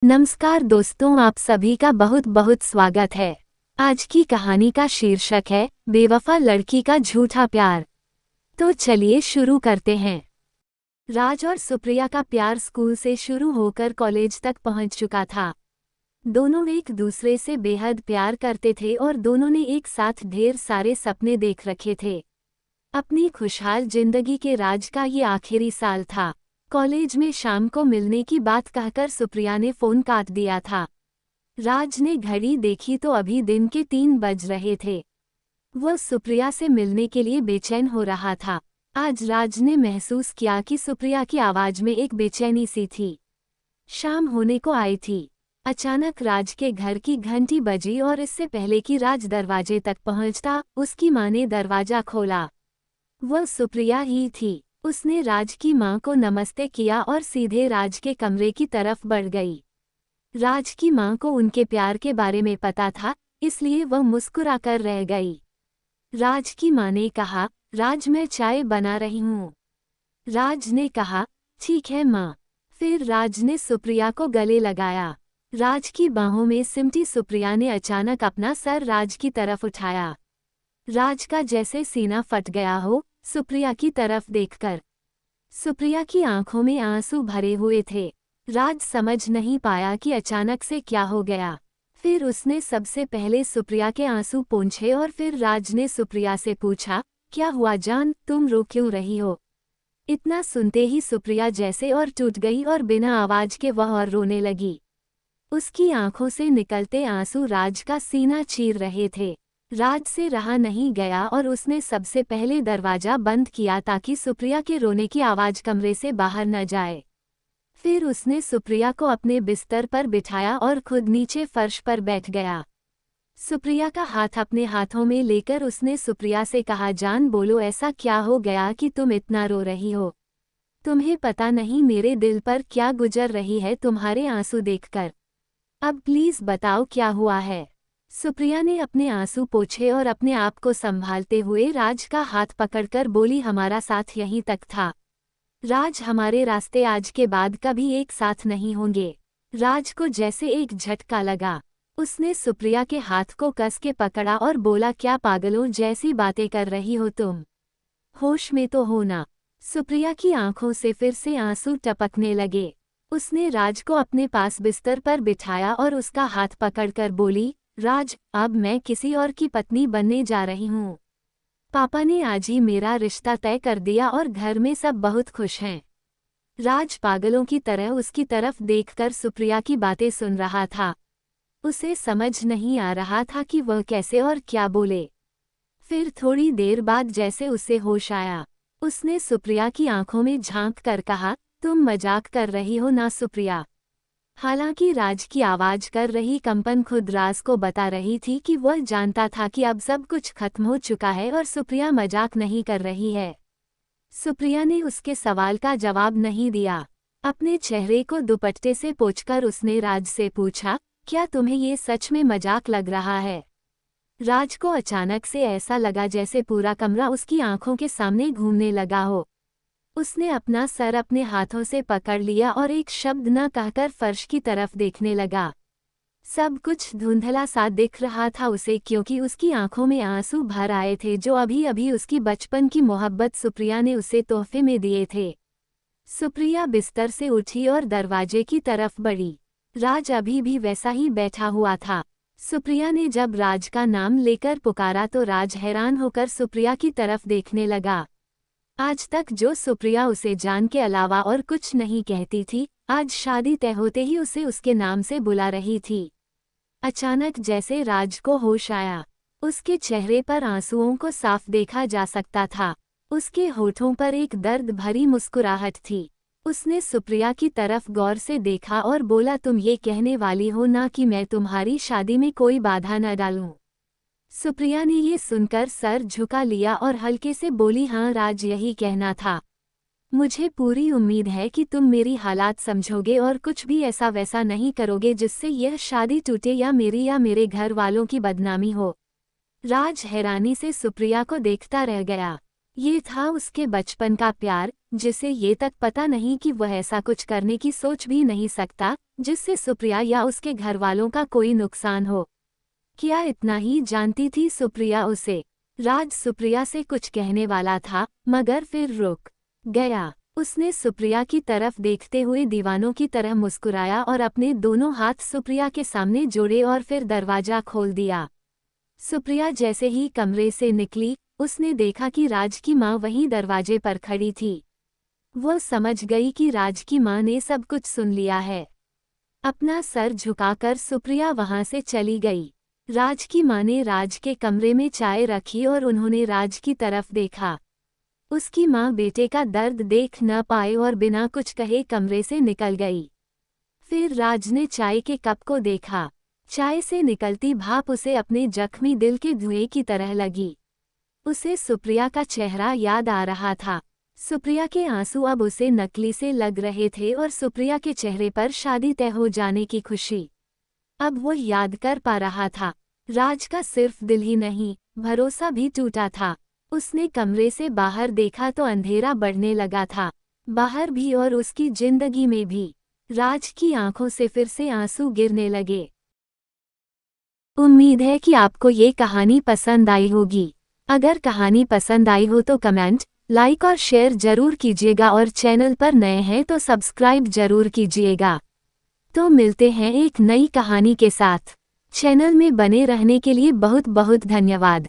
नमस्कार दोस्तों, आप सभी का बहुत बहुत स्वागत है। आज की कहानी का शीर्षक है बेवफा लड़की का झूठा प्यार। तो चलिए शुरू करते हैं। राज और सुप्रिया का प्यार स्कूल से शुरू होकर कॉलेज तक पहुंच चुका था। दोनों एक दूसरे से बेहद प्यार करते थे और दोनों ने एक साथ ढेर सारे सपने देख रखे थे। अपनी खुशहाल जिंदगी के राज का ये आखिरी साल था। कॉलेज में शाम को मिलने की बात कहकर सुप्रिया ने फोन काट दिया था। राज ने घड़ी देखी तो अभी दिन के 3 बज रहे थे। वह सुप्रिया से मिलने के लिए बेचैन हो रहा था। आज राज ने महसूस किया कि सुप्रिया की आवाज में एक बेचैनी सी थी। शाम होने को आई थी। अचानक राज के घर की घंटी बजी और इससे पहले कि राज दरवाजे तक पहुंचता, उसकी मां ने दरवाजा खोला। वह सुप्रिया ही थी। उसने राज की मां को नमस्ते किया और सीधे राज के कमरे की तरफ बढ़ गई। राज की मां को उनके प्यार के बारे में पता था, इसलिए वह मुस्कुराकर रह गई। राज की मां ने कहा, राज मैं चाय बना रही हूँ। राज ने कहा, ठीक है मां। फिर राज ने सुप्रिया को गले लगाया। राज की बाहों में सिमटी सुप्रिया ने अचानक अपना सर राज की तरफ उठाया। राज का जैसे सीना फट गया हो, सुप्रिया की तरफ देखकर। सुप्रिया की आंखों में आंसू भरे हुए थे। राज समझ नहीं पाया कि अचानक से क्या हो गया। फिर उसने सबसे पहले सुप्रिया के आंसू पोंछे और फिर राज ने सुप्रिया से पूछा, क्या हुआ जान, तुम रो क्यों रही हो? इतना सुनते ही सुप्रिया जैसे और टूट गई और बिना आवाज के वह और रोने लगी। उसकी आंखों से निकलते आंसू राज का सीना चीर रहे थे। राज से रहा नहीं गया और उसने सबसे पहले दरवाजा बंद किया ताकि सुप्रिया के रोने की आवाज कमरे से बाहर न जाए। फिर उसने सुप्रिया को अपने बिस्तर पर बिठाया और खुद नीचे फर्श पर बैठ गया। सुप्रिया का हाथ अपने हाथों में लेकर उसने सुप्रिया से कहा, जान बोलो, ऐसा क्या हो गया कि तुम इतना रो रही हो? तुम्हें पता नहीं मेरे दिल पर क्या गुजर रही है तुम्हारे आंसू देखकर। अब प्लीज बताओ क्या हुआ है। सुप्रिया ने अपने आंसू पोंछे और अपने आप को संभालते हुए राज का हाथ पकड़कर बोली, हमारा साथ यहीं तक था राज, हमारे रास्ते आज के बाद कभी एक साथ नहीं होंगे। राज को जैसे एक झटका लगा। उसने सुप्रिया के हाथ को कस के पकड़ा और बोला, क्या पागलों जैसी बातें कर रही हो तुम? होश में तो हो ना? सुप्रिया की आंखों से फिर से आंसू टपकने लगे। उसने राज को अपने पास बिस्तर पर बिठाया और उसका हाथ पकड़कर बोली, राज, अब मैं किसी और की पत्नी बनने जा रही हूँ। पापा ने आज ही मेरा रिश्ता तय कर दिया और घर में सब बहुत खुश हैं। राज पागलों की तरह उसकी तरफ देखकर सुप्रिया की बातें सुन रहा था। उसे समझ नहीं आ रहा था कि वह कैसे और क्या बोले। फिर थोड़ी देर बाद जैसे उसे होश आया, उसने सुप्रिया की आंखों में झांक कर कहा, तुम मजाक कर रही हो ना सुप्रिया? हालांकि राज की आवाज कर रही कंपन खुद राज को बता रही थी कि वह जानता था कि अब सब कुछ खत्म हो चुका है और सुप्रिया मजाक नहीं कर रही है। सुप्रिया ने उसके सवाल का जवाब नहीं दिया। अपने चेहरे को दुपट्टे से पोंछकर उसने राज से पूछा, क्या तुम्हें ये सच में मजाक लग रहा है? राज को अचानक से ऐसा लगा जैसे पूरा कमरा उसकी आंखों के सामने घूमने लगा हो। उसने अपना सर अपने हाथों से पकड़ लिया और एक शब्द न कहकर फर्श की तरफ देखने लगा। सब कुछ धुंधला सा दिख रहा था उसे, क्योंकि उसकी आंखों में आंसू भर आए थे जो अभी अभी उसकी बचपन की मोहब्बत सुप्रिया ने उसे तोहफे में दिए थे। सुप्रिया बिस्तर से उठी और दरवाजे की तरफ बढ़ी। राज अभी भी वैसा ही बैठा हुआ था। सुप्रिया ने जब राज का नाम लेकर पुकारा तो राज हैरान होकर सुप्रिया की तरफ देखने लगा। आज तक जो सुप्रिया उसे जान के अलावा और कुछ नहीं कहती थी, आज शादी तय होते ही उसे उसके नाम से बुला रही थी। अचानक जैसे राज को होश आया, उसके चेहरे पर आंसुओं को साफ देखा जा सकता था। उसके होठों पर एक दर्द भरी मुस्कुराहट थी। उसने सुप्रिया की तरफ गौर से देखा और बोला, तुम ये कहने वाली हो ना कि मैं तुम्हारी शादी में कोई बाधा न डालूं? सुप्रिया ने ये सुनकर सर झुका लिया और हल्के से बोली, हाँ राज, यही कहना था। मुझे पूरी उम्मीद है कि तुम मेरी हालात समझोगे और कुछ भी ऐसा वैसा नहीं करोगे जिससे यह शादी टूटे या मेरे घर वालों की बदनामी हो। राज हैरानी से सुप्रिया को देखता रह गया। ये था उसके बचपन का प्यार, जिसे ये तक पता नहीं कि वह ऐसा कुछ करने की सोच भी नहीं सकता जिससे सुप्रिया या उसके घर वालों का कोई नुकसान हो। क्या इतना ही जानती थी सुप्रिया उसे? राज सुप्रिया से कुछ कहने वाला था मगर फिर रुक गया। उसने सुप्रिया की तरफ देखते हुए दीवानों की तरह मुस्कुराया और अपने दोनों हाथ सुप्रिया के सामने जोड़े और फिर दरवाजा खोल दिया। सुप्रिया जैसे ही कमरे से निकली, उसने देखा कि राज की माँ वहीं दरवाजे पर खड़ी थी। वो समझ गई कि राज की माँ ने सब कुछ सुन लिया है। अपना सर झुकाकर सुप्रिया वहां से चली गई। राज की माँ ने राज के कमरे में चाय रखी और उन्होंने राज की तरफ देखा। उसकी माँ बेटे का दर्द देख न पाए और बिना कुछ कहे कमरे से निकल गई। फिर राज ने चाय के कप को देखा। चाय से निकलती भाप उसे अपने जख्मी दिल के धुएं की तरह लगी। उसे सुप्रिया का चेहरा याद आ रहा था। सुप्रिया के आंसू अब उसे नकली से लग रहे थे और सुप्रिया के चेहरे पर शादी तय हो जाने की खुशी अब वो याद कर पा रहा था। राज का सिर्फ दिल ही नहीं, भरोसा भी टूटा था। उसने कमरे से बाहर देखा तो अंधेरा बढ़ने लगा था, बाहर भी और उसकी जिंदगी में भी। राज की आंखों से फिर से आंसू गिरने लगे। उम्मीद है कि आपको ये कहानी पसंद आई होगी। अगर कहानी पसंद आई हो तो कमेंट, लाइक और शेयर जरूर कीजिएगा और चैनल पर नए हैं तो सब्सक्राइब जरूर कीजिएगा। तो मिलते हैं एक नई कहानी के साथ। चैनल में बने रहने के लिए बहुत बहुत धन्यवाद।